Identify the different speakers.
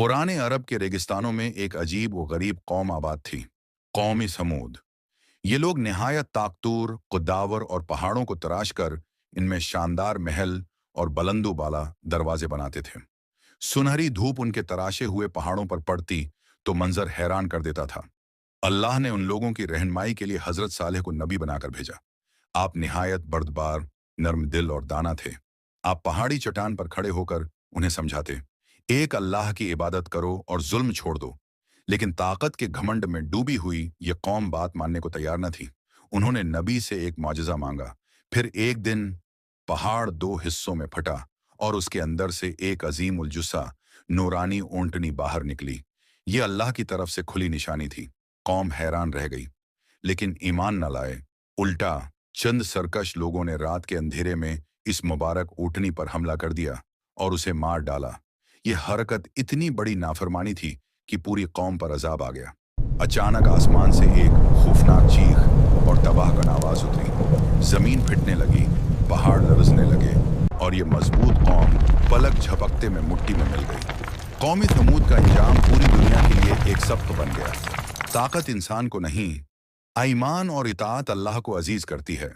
Speaker 1: पुराने अरब के रेगिस्तानों में एक अजीब व गरीब कौम आबाद थी, कौम समूद। ये लोग निहायत ताकतूर, कुदावर और पहाड़ों को तराश कर इनमें शानदार महल और बुलंदो बाला दरवाजे बनाते थे। सुनहरी धूप उनके तराशे हुए पहाड़ों पर पड़ती तो मंजर हैरान कर देता था। अल्लाह ने उन लोगों की रहनुमाई के लिए हजरत सालेह को नबी बनाकर भेजा। आप निहायत बर्दबार, नर्म दिल और दाना थे। आप पहाड़ी चट्टान पर खड़े होकर उन्हें समझाते, एक अल्लाह की इबादत करो और जुल्म छोड़ दो। लेकिन ताकत के घमंड में डूबी हुई ये कौम बात मानने को तैयार न थी। उन्होंने नबी से एक मौजज़ा मांगा। फिर एक दिन पहाड़ दो हिस्सों में फटा और उसके अंदर से एक अजीम उलजुसा नूरानी ऊंटनी बाहर निकली। ये अल्लाह की तरफ से खुली निशानी थी। कौम हैरान रह गई, लेकिन ईमान न लाए। उल्टा चंद सरकश लोगों ने रात के अंधेरे में इस मुबारक ऊँटनी पर हमला कर दिया और उसे मार डाला। ये हरकत इतनी बड़ी नाफरमानी थी कि पूरी कौम पर अजाब आ गया। अचानक आसमान से एक खौफनाक चीख और तबाहकुन आवाज उतरी। जमीन फिटने लगी, पहाड़ लरजने लगे और ये मजबूत कौम पलक झपकते में मुट्ठी में मिल गई। कौमी समूद का इंजाम पूरी दुनिया के लिए एक सबक बन गया। ताकत इंसान को नहीं, ईमान और इताअत अल्लाह को अजीज करती है।